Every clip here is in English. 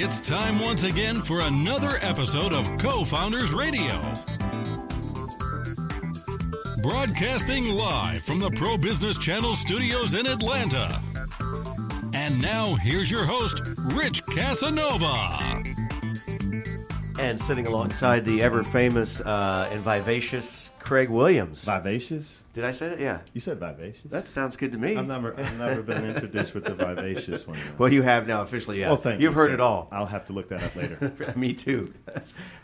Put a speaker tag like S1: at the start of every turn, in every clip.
S1: It's time once again for another episode of CoFounders Radio. Broadcasting live from the Pro Business Channel studios in Atlanta. And now, here's your host, Rich Casanova.
S2: And sitting alongside the ever-famous and vivacious Craig Williams.
S3: Vivacious?
S2: Did I say that? Yeah.
S3: You said vivacious?
S2: That sounds good to me.
S3: I've never been introduced with the vivacious one.
S2: Well, you have now officially, yeah.
S3: Well, thank you.
S2: You've heard it all.
S3: I'll have to look that up later.
S2: Me too.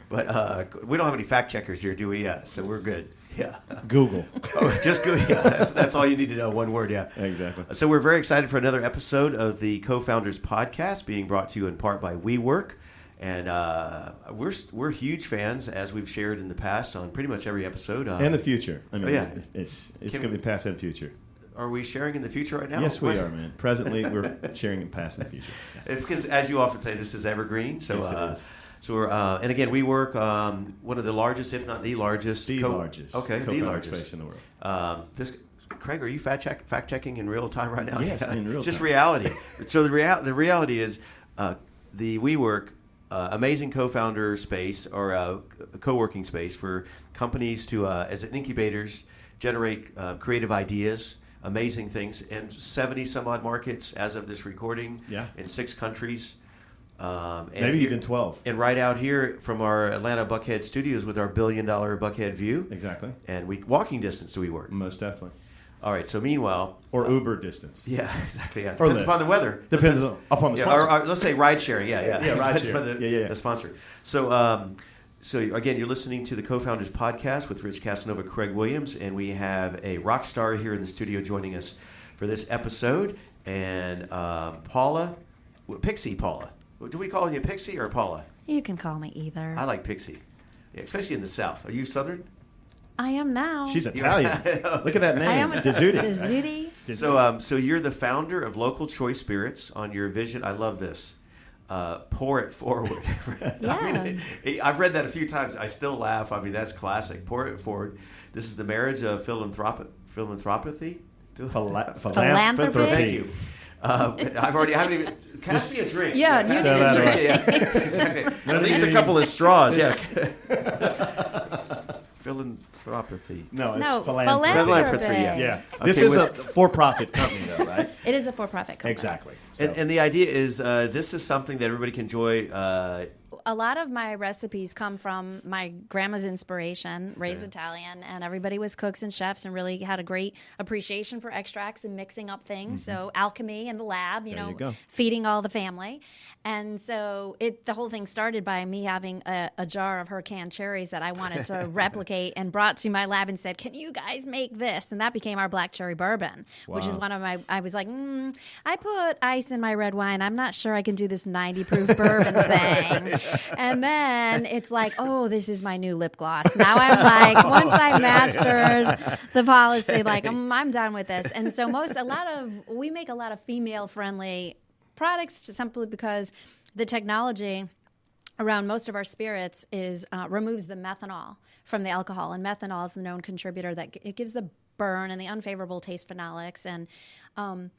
S2: But we don't have any fact checkers here, do we? Yeah, so we're good. Yeah.
S3: Google.
S2: Oh, just Google. Yeah, that's all you need to know. One word, yeah.
S3: Exactly.
S2: So we're very excited for another episode of the CoFounders podcast, being brought to you in part by WeWork. And we're huge fans, as we've shared in the past on pretty much every episode.
S3: And the future. I mean,
S2: yeah.
S3: It's going to be past and future.
S2: Are we sharing in the future right now?
S3: Yes, we are, man. Presently, we're sharing in past and the future. Yeah.
S2: Because, as you often say, this is evergreen. So,
S3: yes, it is.
S2: So we're, and again, we work one of the largest, if not the largest.
S3: Largest.
S2: Okay, the largest
S3: space in the world.
S2: Craig, are you fact checking in real time right now?
S3: Yes, in real time.
S2: It's just reality. So the reality is the WeWork amazing co-founder space or a co-working space for companies to, as incubators, generate creative ideas, amazing things in 70 some odd markets as of this recording.
S3: Yeah.
S2: In 6 countries.
S3: Maybe even 12.
S2: And right out here from our Atlanta Buckhead studios with our $1 billion Buckhead view.
S3: Exactly. And
S2: walking distance to WeWork.
S3: Most definitely.
S2: All right, so meanwhile...
S3: Or Uber distance.
S2: Yeah, exactly. Yeah.
S3: Or
S2: Depends upon the weather.
S3: Depends upon the sponsor.
S2: Or let's say ride sharing. Yeah.
S3: Yeah, ride sharing.
S2: The sponsor. So, again, you're listening to the Co-Founders podcast with Rich Casanova, Craig Williams, and we have a rock star here in the studio joining us for this episode. And Pixie Paula. Do we call you Pixie or Paula?
S4: You can call me either.
S2: I like Pixie, especially in the South. Are you Southern?
S4: I am now.
S3: She's Italian. Look at that name.
S4: I am
S3: Dizzuti.
S2: So you're the founder of Local Choice Spirits. On your vision, I love this. Pour it forward.
S4: Yeah.
S2: I mean, I've read that a few times. I still laugh. I mean, that's classic. Pour it forward. This is the marriage of philanthropy.
S3: Philanthropy.
S2: Thank you. I haven't even. Can I be a drink?
S4: Yeah,
S2: can
S4: use
S2: I
S4: a
S2: drink?
S4: drink.
S2: Yeah, exactly. At least a couple of straws. Yeah. Philanthropy.
S3: No, it's
S4: No,
S3: philanthropy. Yeah.
S2: Okay,
S3: This is a for-profit company, though, right?
S4: It is a for-profit company.
S3: Exactly. So.
S2: And the idea is this is something that everybody can enjoy.
S4: A lot of my recipes come from my grandma's inspiration, raised Italian, and everybody was cooks and chefs and really had a great appreciation for extracts and mixing up things. So alchemy in the lab, you know, feeding all the family. And so the whole thing started by me having a jar of her canned cherries that I wanted to replicate and brought to my lab and said, can you guys make this? And that became our black cherry bourbon, which is one of I was like, I put ice in my red wine. I'm not sure I can do this 90 proof bourbon thing. And then it's like, oh, this is my new lip gloss. Now I'm like, once I mastered the policy, like I'm done with this. And so we make a lot of female friendly products simply because the technology around most of our spirits removes the methanol from the alcohol, and methanol is the known contributor that it gives the burn and the unfavorable taste phenolics. And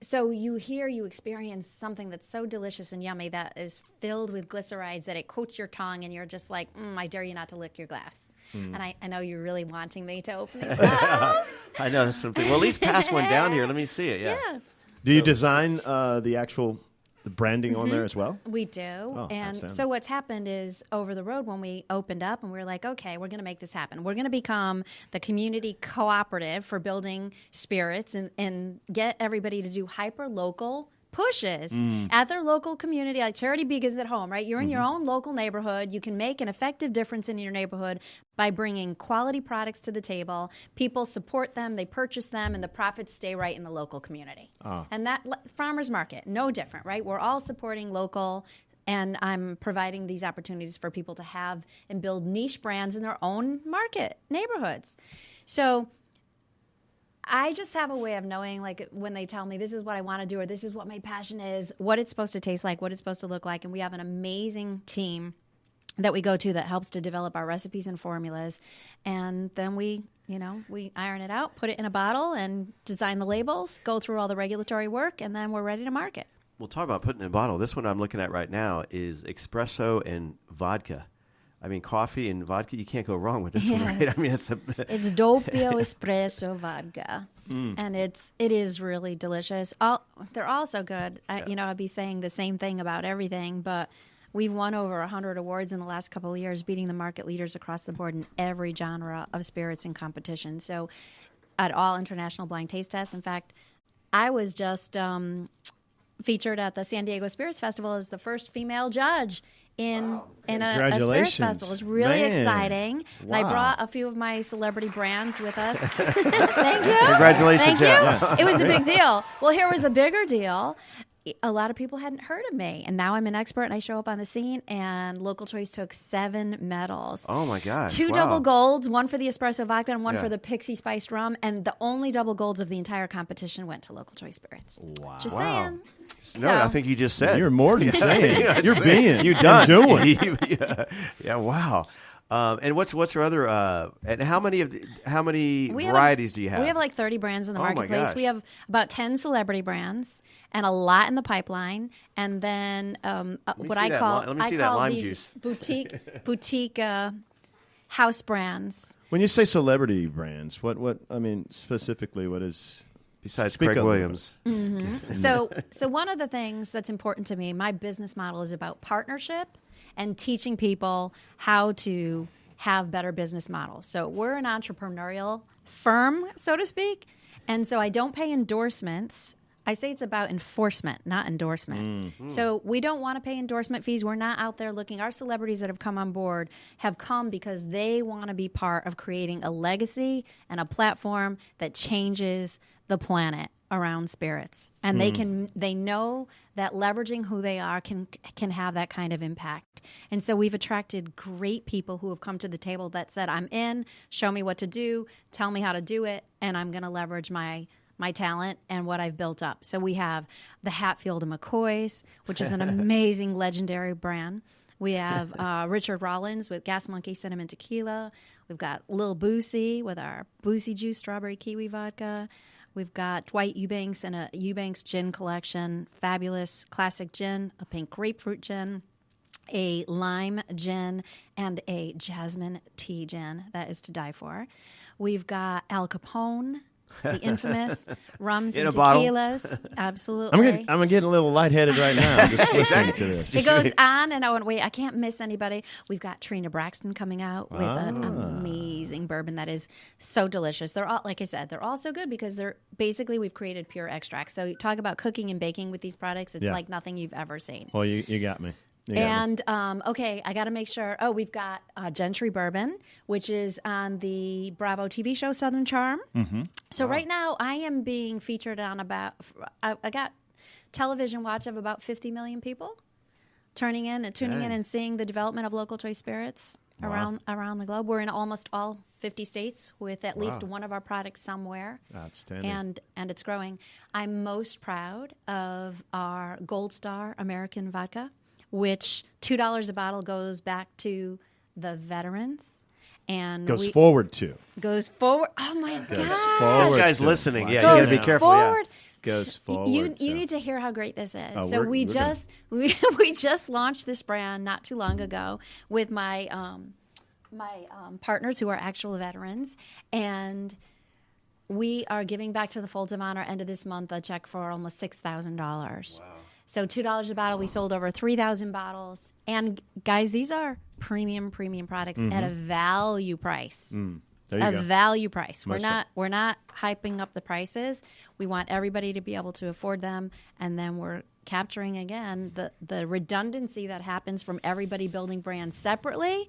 S4: so you experience something that's so delicious and yummy that is filled with glycerides that it coats your tongue, and you're just like, I dare you not to lick your glass. And I know you're really wanting me to open this glass.
S2: I know that's something. Well, at least pass one down here. Let me see it. Yeah.
S3: Do you design the branding on there as well?
S4: We do. And so what's happened is over the road when we opened up and we were like, okay, we're going to make this happen. We're going to become the community cooperative for building spirits and get everybody to do hyper-local pushes at their local community. Like charity begins at home, right? You're in your own local neighborhood. You can make an effective difference in your neighborhood by bringing quality products to the table. People support them, they purchase them, and the profits stay right in the local community. And that farmers market, no different, right? We're all supporting local, and I'm providing these opportunities for people to have and build niche brands in their own market neighborhoods. So I just have a way of knowing, like, when they tell me this is what I want to do or this is what my passion is, what it's supposed to taste like, what it's supposed to look like. And we have an amazing team that we go to that helps to develop our recipes and formulas. And then we iron it out, put it in a bottle and design the labels, go through all the regulatory work, and then we're ready to market.
S2: We'll talk about putting in a bottle. This one I'm looking at right now is espresso and vodka. I mean, coffee and vodka, you can't go wrong with this one, right? I mean,
S4: it's doppio espresso vodka, and it is really delicious. They're also good. I'd be saying the same thing about everything, but we've won over 100 awards in the last couple of years, beating the market leaders across the board in every genre of spirits and competition. So at all international blind taste tests. In fact, I was just featured at the San Diego Spirits Festival as the first female judge in a spirits festival. It's really exciting. Wow. And I brought a few of my celebrity brands with us. Thank you.
S2: Congratulations.
S4: Thank you. Yeah. It was a big deal. Well, here was a bigger deal. A lot of people hadn't heard of me, and now I'm an expert, and I show up on the scene, and Local Choice took 7 medals.
S2: Oh, my gosh.
S4: 2 double golds, 1 for the espresso vodka and 1 for the Pixie Spiced rum, and the only double golds of the entire competition went to Local Choice Spirits. Wow. Just saying.
S2: No, I think you just said.
S3: You're more than saying. You're being.
S2: You're done.
S3: Doing.
S2: Yeah, wow. And what's your other? And how many varieties do you have?
S4: We have like 30 brands in the marketplace. We have about 10 celebrity brands and a lot in the pipeline. And then what I call these boutique house brands.
S3: When you say celebrity brands, what I mean specifically, what is?
S2: Besides Craig Williams.
S4: Mm-hmm. So one of the things that's important to me, my business model is about partnership and teaching people how to have better business models. So we're an entrepreneurial firm, so to speak, and so I don't pay endorsements. I say it's about enforcement, not endorsement. Mm-hmm. So we don't want to pay endorsement fees. We're not out there looking. Our celebrities that have come on board have come because they want to be part of creating a legacy and a platform that changes the planet around spirits. And they know that leveraging who they are can have that kind of impact. And so we've attracted great people who have come to the table that said, I'm in, show me what to do, tell me how to do it, and I'm going to leverage my talent and what I've built up. So we have the Hatfield and McCoys, which is an amazing, legendary brand. We have Richard Rollins with Gas Monkey Cinnamon Tequila. We've got Lil Boosie with our Boosie Juice Strawberry Kiwi Vodka. We've got Dwight Eubanks and a Eubanks Gin Collection, fabulous classic gin, a pink grapefruit gin, a lime gin, and a jasmine tea gin that is to die for. We've got Al Capone, the infamous rums and tequilas. Absolutely.
S3: I'm getting a little lightheaded right now just listening to this.
S4: It goes on and on. Wait, I can't miss anybody. We've got Trina Braxton coming out with an amazing bourbon that is so delicious. They're all, like I said, they're all so good because we've created pure extracts. So you talk about cooking and baking with these products, it's like nothing you've ever seen.
S3: Well, you got me.
S4: Okay, I got to make sure. Oh, we've got Gentry Bourbon, which is on the Bravo TV show Southern Charm. Mm-hmm. So right now I am being featured on I got television watch of about 50 million people tuning in and seeing the development of Local Choice Spirits around the globe. We're in almost all 50 states with at least one of our products somewhere.
S3: Outstanding.
S4: And it's growing. I'm most proud of our Gold Star American vodka, which $2 a bottle goes back to the veterans. And
S3: goes forward.
S4: Oh, my God.
S2: This guy's listening. Yeah, you got to be careful.
S4: Forward.
S3: Goes forward.
S4: You need to hear how great this is. We just launched this brand not too long ago with my partners who are actual veterans, and we are giving back to the Folds of Honor end of this month a check for almost $6,000. Wow. So $2 a bottle. We sold over 3,000 bottles. And guys, these are premium products at a value price.
S3: There you go.
S4: Value price. We're not hyping up the prices. We want everybody to be able to afford them, and then we're capturing again the redundancy that happens from everybody building brands separately.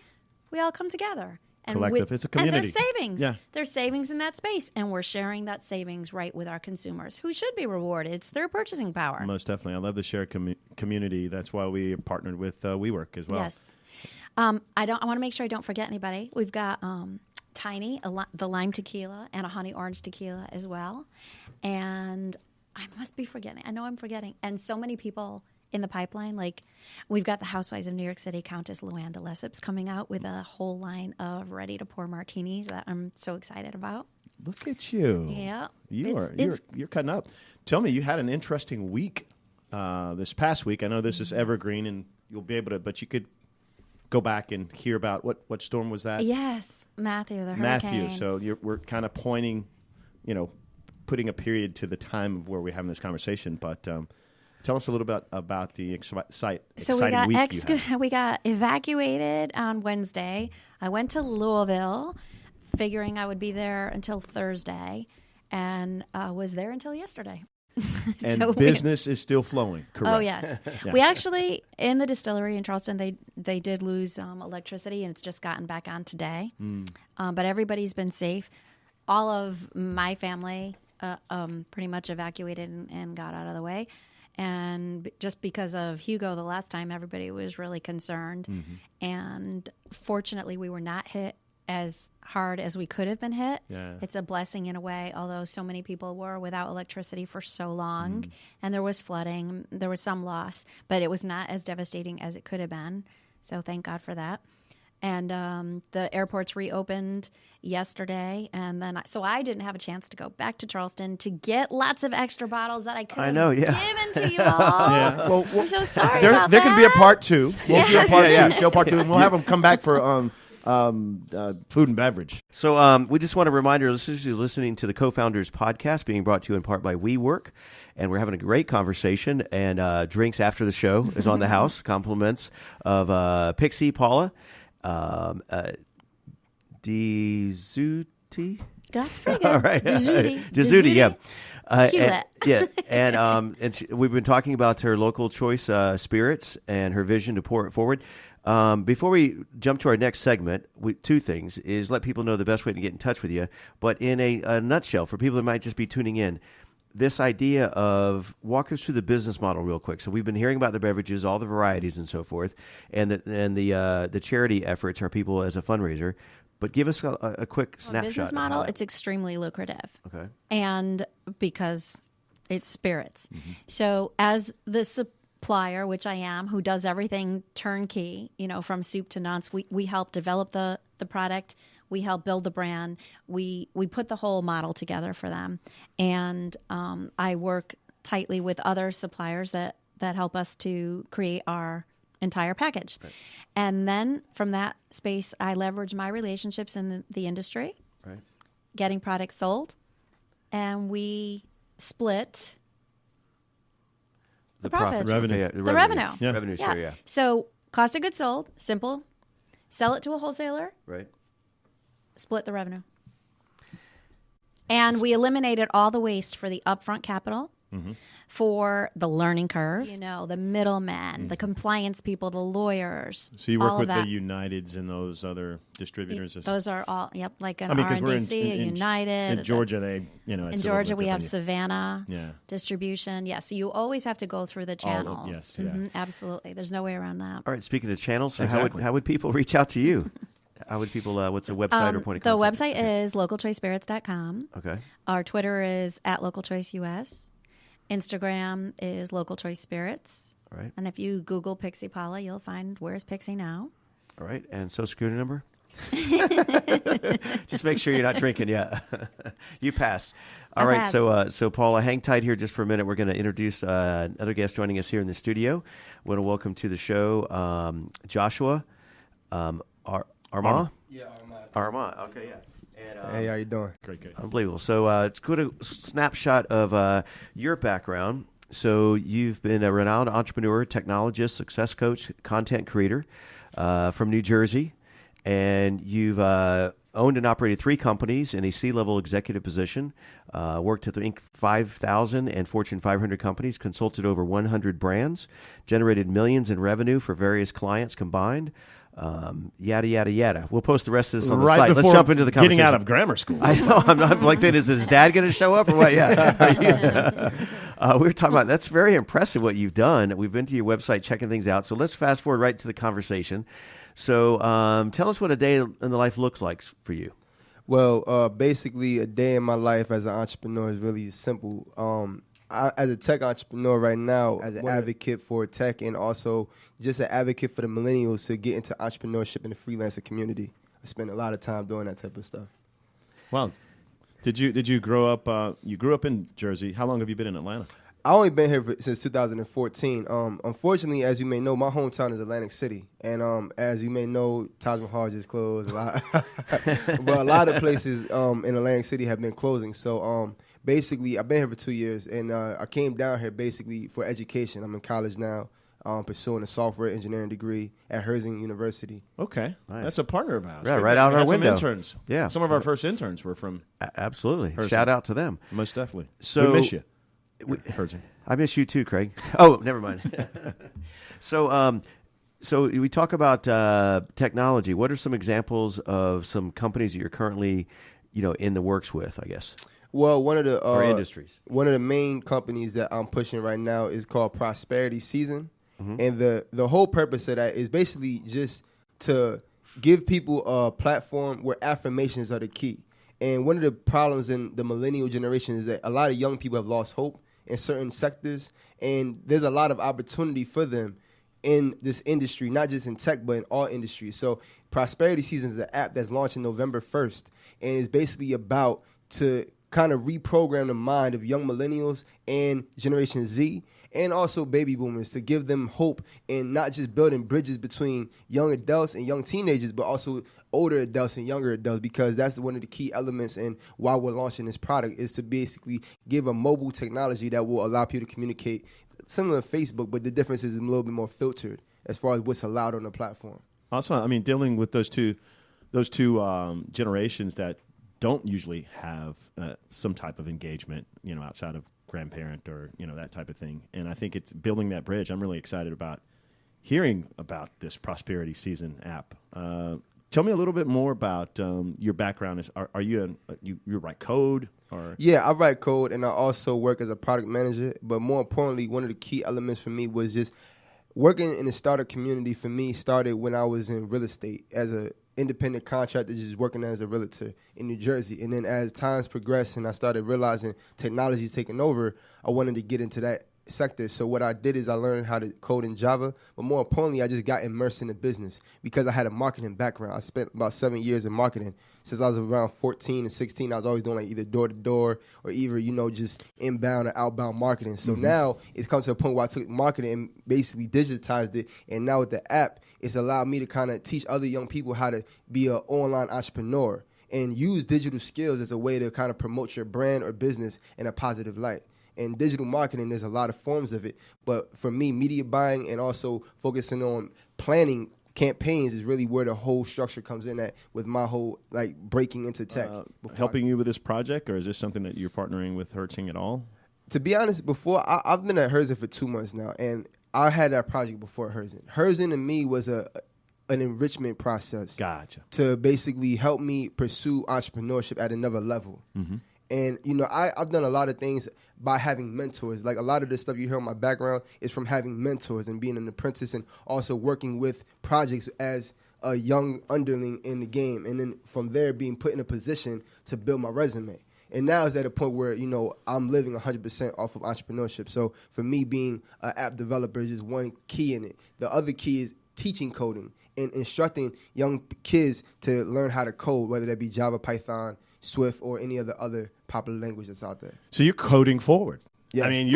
S4: We all come together. And
S3: collective. It's a community.
S4: And there's savings.
S3: Yeah.
S4: There's savings in that space, and we're sharing that savings right with our consumers, who should be rewarded. It's their purchasing power.
S3: Most definitely. I love the shared community. That's why we partnered with WeWork as well.
S4: Yes. I want to make sure I don't forget anybody. We've got Tiny, the lime tequila, and a honey orange tequila as well. And I must be forgetting. I know I'm forgetting. And so many people in the pipeline, like we've got the Housewives of New York City, Countess Luanda Lesseps, coming out with a whole line of ready-to-pour martinis that I'm so excited about.
S3: Look at you.
S4: Yeah.
S3: You're cutting up. Tell me, you had an interesting week this past week. I know this is evergreen, and you'll be able to, but you could go back and hear about what storm was that?
S4: Yes, Matthew, the hurricane.
S3: Matthew. So we're kind of pointing, putting a period to the time of where we're having this conversation. But tell us a little bit about the exciting week you had.
S4: We got evacuated on Wednesday. I went to Louisville, figuring I would be there until Thursday, and was there until yesterday.
S3: And business is still flowing, correct?
S4: Oh, yes. Yeah. We actually, in the distillery in Charleston, they did lose electricity, and it's just gotten back on today. But everybody's been safe. All of my family pretty much evacuated and got out of the way. And just because of Hugo the last time, everybody was really concerned. And fortunately, we were not hit as hard as we could have been hit.
S3: Yeah.
S4: It's a blessing in a way, although so many people were without electricity for so long. And there was flooding, there was some loss, but it was not as devastating as it could have been. So thank God for that. And the airports reopened yesterday, and then I didn't have a chance to go back to Charleston to get lots of extra bottles that I could have given to you all.
S3: Well,
S4: I'm so sorry
S3: there,
S4: about
S3: there
S4: that.
S3: can be a part two. We'll do a part
S2: Yeah.
S3: two, show part two, and we'll have them come back for food and beverage.
S2: So we just want to remind our listeners you're listening to the CoFounders podcast, being brought to you in part by WeWork, and we're having a great conversation. And drinks after the show is on the house. Compliments of Pixie, Paula, Dizuti.
S4: That's pretty good.
S2: All right, Dizuti, yeah. And we've been talking about her local choice spirits and her vision to pour it forward. Before we jump to our next segment, two things is let people know the best way to get in touch with you. But in a nutshell, for people that might just be tuning in, this idea of walk us through the business model real quick. So we've been hearing about the beverages, all the varieties and so forth, and the charity efforts are people as a fundraiser. But give us a quick snapshot.
S4: Business model, it's extremely lucrative.
S2: Okay.
S4: And because it's spirits. So as the supplier, which I am, who does everything turnkey, from soup to nuts, we help develop the product. We help build the brand. We put the whole model together for them. And I work tightly with other suppliers that help us to create our entire package.
S2: Right.
S4: And then from that space, I leverage my relationships in the industry,
S2: Right.
S4: getting products sold, and we split the profits.
S3: Revenue.
S2: Yeah,
S4: The revenue.
S3: Yeah.
S2: Revenue share, yeah.
S4: So cost of goods sold, simple. Sell it to a wholesaler,
S2: Right.
S4: split the revenue. And we eliminated all the waste for the upfront capital, for the learning curve, the middlemen, the compliance people, the lawyers.
S3: So you work
S4: all
S3: with
S4: of
S3: the
S4: that.
S3: Uniteds and those other distributors.
S4: Those are all, like an
S3: because we're
S4: RNDC, a United.
S3: in Georgia, they,
S4: In
S3: it's a
S4: Georgia,
S3: little bit
S4: we have
S3: different.
S4: Savannah
S3: Yeah.
S4: distribution. Yeah, so you always have to go through the channels.
S3: yes, yeah.
S4: Absolutely. There's no way around that.
S2: All right. Speaking of channels, so
S3: Exactly.
S2: how would people reach out to you? How would people? What's the website or point of
S4: The
S2: contact?
S4: website is localchoicespirits.com.
S2: Okay.
S4: Our Twitter is @localchoiceus. Instagram is Local Choice Spirits.
S2: All right.
S4: And if you Google Pixie Paula, you'll find Where's Pixie Now?
S2: All right. And Social Security number? Just make sure you're not drinking yet. You passed. All right. So Paula, hang tight here just for a minute. We're going to introduce another guest joining us here in the studio. I want to welcome to the show Joshua Armand.
S5: Yeah,
S2: Armand. Okay, yeah. And,
S5: Hey, how you doing?
S3: Great.
S2: unbelievable. So it's good a snapshot of your background. So you've been a renowned entrepreneur, technologist, success coach, content creator from New Jersey, and you've owned and operated 3 companies in a C-level executive position, worked at the Inc. 5,000 and Fortune 500 companies, consulted over 100 brands, generated millions in revenue for various clients combined. Yada, yada, yada. We'll post the rest of this on the
S3: Right
S2: site. Let's
S3: before
S2: jump into the conversation.
S3: getting out of grammar school.
S2: I know. I'm not like that. Is his dad going to show up or what? Yeah. We were talking about that's very impressive what you've done. We've been to your website checking things out. So let's fast forward right to the conversation. So tell us what a day in the life looks like for you.
S5: Well, basically, a day in my life as an entrepreneur is really simple. As a tech entrepreneur right now, as an advocate for tech and also just an advocate for the millennials to get into entrepreneurship in the freelancer community. I spend a lot of time doing that type of stuff.
S3: Well, did you grow up? You grew up in Jersey. How long have you been in Atlanta?
S5: I only been here since 2014. Unfortunately, as you may know, my hometown is Atlantic City, and as you may know, Taj Mahal just closed a lot. But a lot of places in Atlantic City have been closing. So basically, I've been here for 2 years, and I came down here basically for education. I'm in college now, pursuing a software engineering degree at Herzing University.
S3: Okay,
S2: Nice.
S3: That's a partner of ours.
S2: Yeah, right out
S3: We
S2: our
S3: had
S2: window.
S3: Some interns.
S2: Yeah.
S3: Some of our first interns were from
S2: Absolutely.
S3: Herzing.
S2: Shout out to them.
S3: Most definitely.
S2: So-
S3: we miss you. Herzing.
S2: I miss you too, Craig. Oh, never mind. So we talk about technology. What are some examples of some companies that you're currently, in the works with, I guess,
S5: Well, one of the
S2: or industries?
S5: One of the main companies that I'm pushing right now is called Prosperity Season, and the whole purpose of that is basically just to give people a platform where affirmations are the key. And one of the problems in the millennial generation is that a lot of young people have lost hope in certain sectors, and there's a lot of opportunity for them in this industry, not just in tech, but in all industries. So Prosperity Season is an app that's launching November 1st, and it's basically about to kind of reprogram the mind of young millennials and Generation Z, and also baby boomers, to give them hope in not just building bridges between young adults and young teenagers, but also older adults and younger adults, because that's one of the key elements in why we're launching this product, is to basically give a mobile technology that will allow people to communicate similar to Facebook, but the difference is a little bit more filtered as far as what's allowed on the platform.
S3: Also, I mean, dealing with those two generations that don't usually have some type of engagement, outside of grandparent or that type of thing. And I think it's building that bridge. I'm really excited about hearing about this Prosperity Season app. Tell me a little bit more about your background. Are you you write code or?
S5: Yeah, I write code, and I also work as a product manager. But more importantly, one of the key elements for me was just working in the startup community. For me, started when I was in real estate as a independent contractor, just working as a realtor in New Jersey. And then as times progressed and I started realizing technology is taking over, I wanted to get into that sector. So what I did is I learned how to code in Java, but more importantly, I just got immersed in the business because I had a marketing background. I spent about 7 years in marketing. Since I was around 14 and 16, I was always doing like either door-to-door or either, just inbound or outbound marketing. So now it's come to a point where I took marketing and basically digitized it. And now with the app, it's allowed me to kind of teach other young people how to be an online entrepreneur and use digital skills as a way to kind of promote your brand or business in a positive light. And digital marketing, there's a lot of forms of it. But for me, media buying and also focusing on planning campaigns is really where the whole structure comes in at, with my whole breaking into tech.
S3: Helping you with this project, or is this something that you're partnering with Herzing at all?
S5: To be honest, before I've been at Herzing for 2 months now, and I had that project before Herzing. Herzing to me was an enrichment process.
S3: Gotcha.
S5: To basically help me pursue entrepreneurship at another level. Mm-hmm. And, I've done a lot of things by having mentors. Like a lot of the stuff you hear in my background is from having mentors and being an apprentice and also working with projects as a young underling in the game. And then from there being put in a position to build my resume. And now it's at a point where, I'm living 100% off of entrepreneurship. So for me, being an app developer is just one key in it. The other key is teaching coding and instructing young kids to learn how to code, whether that be Java, Python, Swift, or any other popular language that's out there.
S3: So you're coding forward.
S5: Yes.
S3: I mean,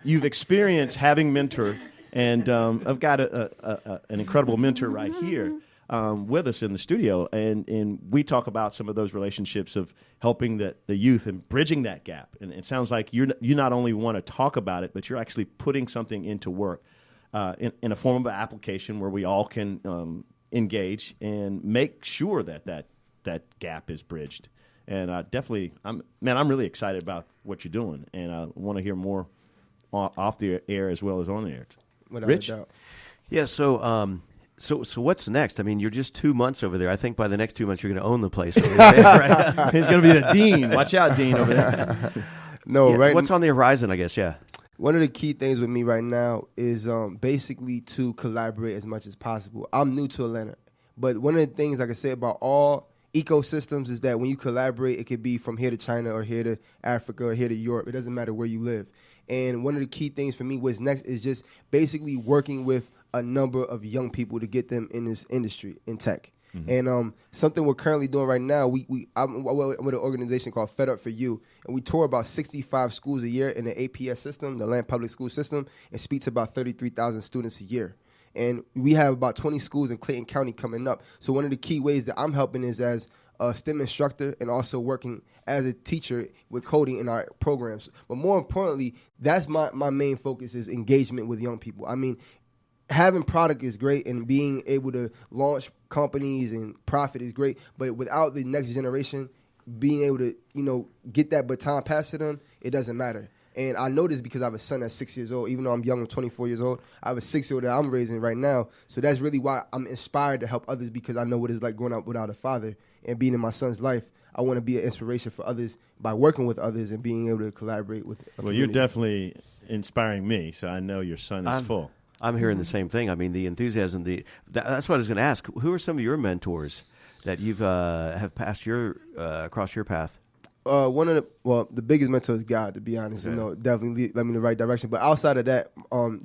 S3: you've experienced having mentor, and I've got an incredible mentor right here with us in the studio, and we talk about some of those relationships of helping the youth and bridging that gap. And it sounds like you not only want to talk about it, but you're actually putting something into work in a form of an application where we all can engage and make sure that gap is bridged. And definitely, I'm really excited about what you're doing, and I want to hear more off the air as well as on the air.
S5: Without
S3: Rich?
S5: a doubt.
S2: Yeah. So what's next? I mean, you're just 2 months over there. I think by the next 2 months, you're going to own the place over there. Right?
S3: He's going to be the dean. Watch out, dean, over there.
S5: No,
S2: Yeah,
S5: right.
S2: What's on the horizon? I guess. Yeah.
S5: One of the key things with me right now is basically to collaborate as much as possible. I'm new to Atlanta, but one of the things I can say about all ecosystems is that when you collaborate, it could be from here to China or here to Africa or here to Europe. It doesn't matter where you live. And one of the key things for me what's next is just basically working with a number of young people to get them in this industry, in tech. And something we're currently doing right now, I'm with an organization called Fed Up for You, and we tour about 65 schools a year in the APS system, the Land Public School System, and speak to about 33,000 students a year. And we have about 20 schools in Clayton County coming up. So one of the key ways that I'm helping is as a STEM instructor and also working as a teacher with coding in our programs. But more importantly, that's my main focus is engagement with young people. I mean, having product is great and being able to launch companies and profit is great. But without the next generation being able to, get that baton passed to them, it doesn't matter. And I know this because I have a son that's 6 years old. Even though I'm young, I'm 24 years old. I have a 6-year-old that I'm raising right now. So that's really why I'm inspired to help others, because I know what it's like growing up without a father and being in my son's life. I want to be an inspiration for others by working with others and being able to collaborate with a community.
S3: You're definitely inspiring me, so I know your son is full.
S2: I'm hearing the same thing. I mean, the enthusiasm, that's what I was going to ask. Who are some of your mentors that you've have passed across your path?
S5: The biggest mentor is God, to be honest.
S2: Okay.
S5: Definitely led me in the right direction. But outside of that,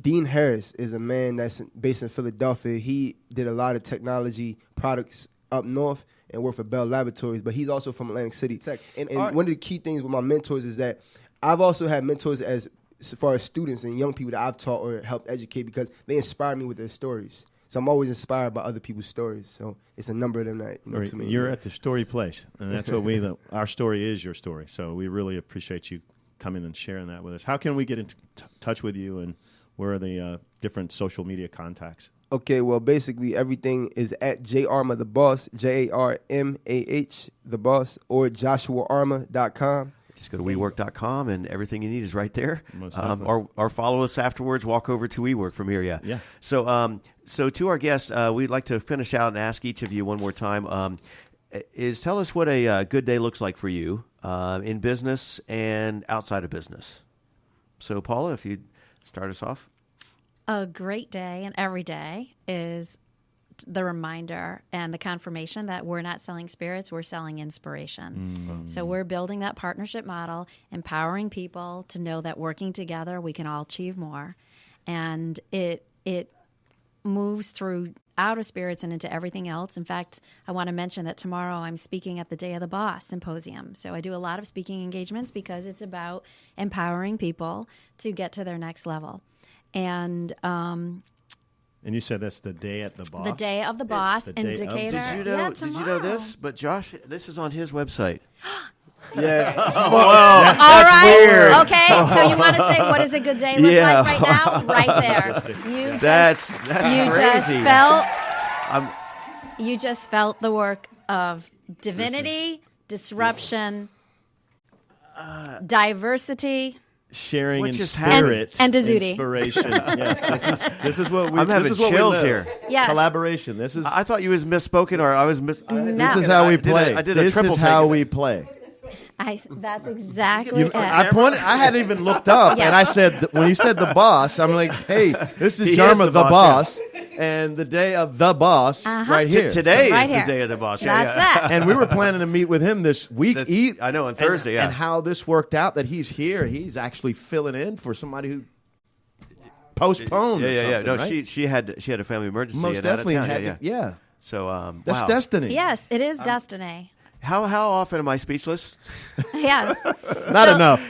S5: Dean Harris is a man that's based in Philadelphia. He did a lot of technology products up north and worked for Bell Laboratories, but he's also from Atlantic City Tech. And one of the key things with my mentors is that I've also had mentors as far as students and young people that I've taught or helped educate, because they inspire me with their stories. So I'm always inspired by other people's stories. So it's a number of them that to me.
S3: You're at the story place, and that's what our story is your story. So we really appreciate you coming and sharing that with us. How can we get in touch with you, and where are the different social media contacts?
S5: Okay, well, basically everything is at JArmah the Boss, JARMAH the Boss, or JoshuaArmah.com.
S2: Just go to WeWork.com, and everything you need is right there.
S3: Or
S2: follow us afterwards. Walk over to WeWork from here. Yeah. So to our guests, we'd like to finish out and ask each of you one more time. Tell us what a good day looks like for you in business and outside of business. So Paula, if you'd start us off.
S4: A great day, and every day, is the reminder and the confirmation that we're not selling spirits, we're selling inspiration. So we're building that partnership model, empowering people to know that working together we can all achieve more. And it moves through out of spirits and into everything else. In fact, I want to mention that tomorrow I'm speaking at the Day of the Boss Symposium. So I do a lot of speaking engagements because it's about empowering people to get to their next level. And
S3: you said that's the Day at the Boss?
S4: The Day of the Boss indicator.
S2: Did you know this? But Josh, this is on his website.
S5: Yeah.
S2: All
S4: right.
S2: Weird.
S4: Okay. So you want to say what does a good day look like right now? Right there.
S2: That's crazy.
S4: You just felt the work of divinity, disruption, diversity,
S3: sharing in
S2: just
S3: spirit
S4: and Dizzuti.
S3: Inspiration. Yes, this is what we.
S2: I'm having chills here.
S4: Yes.
S3: Collaboration. This is.
S2: I thought you was misspoken, or I was
S4: No.
S3: This is how we play.
S2: I did a
S3: this
S2: triple
S3: is how
S2: take.
S3: we play.
S4: That's exactly it.
S3: I pointed. I hadn't even looked up,
S4: Yes.
S3: and I said when you said the boss, I'm like, hey, this is
S2: He
S3: Jarma
S2: is
S3: the
S2: the
S3: boss, and the Day of the Boss right here.
S2: Today
S4: Right
S2: is
S4: here.
S2: the Day of the Boss.
S4: That's it.
S3: And we were planning to meet with him this week.
S2: I know, on Thursday,
S3: And how this worked out that he's here. He's actually filling in for somebody who postponed.
S2: Yeah.
S3: or something,
S2: No,
S3: right?
S2: she had a family emergency.
S3: Most
S2: and out of
S3: definitely
S2: town.
S3: had. Yeah.
S2: So
S3: That's
S2: wow.
S3: destiny.
S4: Yes, it is destiny.
S2: How often am I speechless?
S4: Yes.
S3: Not
S4: So-
S3: enough.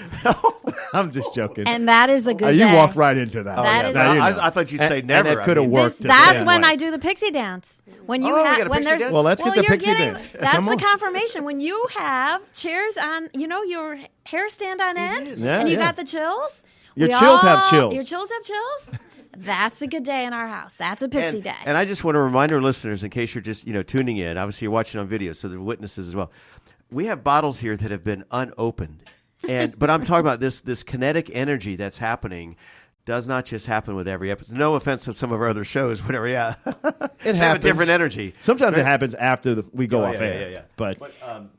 S3: I'm just joking.
S4: And that is a good
S3: You
S4: day.
S3: walked right into that.
S4: That is
S3: Now you know.
S2: I thought you'd say never.
S3: And it could have worked.
S4: That's
S3: the
S4: when
S3: same
S4: I
S3: way.
S4: do the pixie dance. When you
S2: Oh, we
S4: have
S2: got a
S4: when
S2: pixie
S4: there's
S2: dance?
S3: Well, let's get the
S4: you're
S3: pixie
S4: getting,
S3: dance.
S4: That's
S3: Come
S4: the
S3: on.
S4: confirmation. When you have chairs on, your hair stand on end,
S3: Yeah,
S4: and you
S3: yeah.
S4: got the chills.
S3: Your chills have chills.
S4: Your chills have chills. That's a good day in our house. That's a pixie day.
S2: And I just want to remind our listeners, in case you're just tuning in, obviously you're watching on video, so the witnesses as well. We have bottles here that have been unopened, but I'm talking about this kinetic energy that's happening. Does not just happen with every episode. No offense to some of our other shows, whatever. Yeah,
S3: It
S2: have a
S3: happens.
S2: different energy.
S3: Sometimes it happens after we go
S2: Oh,
S3: off
S2: yeah,
S3: air.
S2: yeah.
S3: But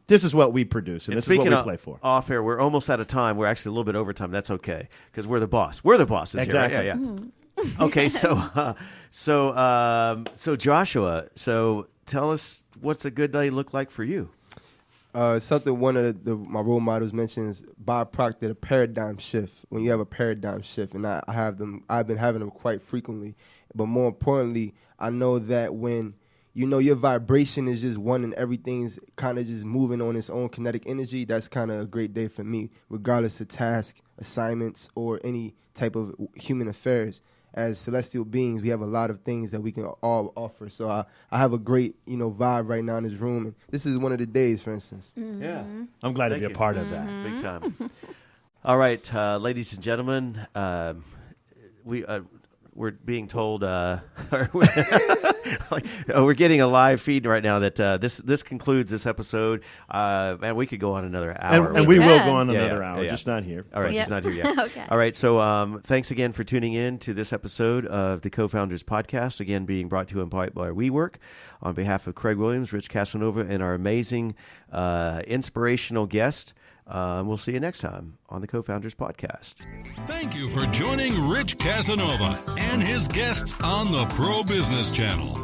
S3: this is what we produce, and this is what
S2: speaking
S3: we
S2: of
S3: play for.
S2: off air, we're almost out of time. We're actually a little bit over time. That's okay because we're the boss. We're the bosses
S3: Exactly.
S2: here. Right? Yeah. Okay, so Joshua, so tell us what's a good day look like for you.
S5: Something one of my role models mentions, Bob Proctor, the paradigm shift. When you have a paradigm shift, and I've been having them quite frequently. But more importantly, I know that when your vibration is just one and everything's kind of just moving on its own kinetic energy, that's kind of a great day for me, regardless of task, assignments, or any type of human affairs. As celestial beings, we have a lot of things that we can all offer. So I have a great, vibe right now in this room. And this is one of the days, for instance.
S4: Mm-hmm.
S2: Yeah.
S3: I'm glad to be a part of
S4: Mm-hmm.
S3: that.
S2: Big time. All right, ladies and gentlemen, we're being told we're getting a live feed right now that this concludes this episode. Man, we could go on another hour.
S3: And we will
S4: could.
S3: go on
S2: Yeah,
S3: another
S2: yeah,
S3: hour,
S2: yeah.
S3: just not here.
S2: All right,
S4: Yep.
S2: just not here yet.
S4: Okay.
S2: All right, so thanks again for tuning in to this episode of the Co-Founders Podcast, again being brought to you by WeWork. On behalf of Craig Williams, Rich Casanova, and our amazing, inspirational guest, we'll see you next time on the Co-Founders Podcast.
S1: Thank you for joining Rich Casanova and his guests on the Pro Business Channel.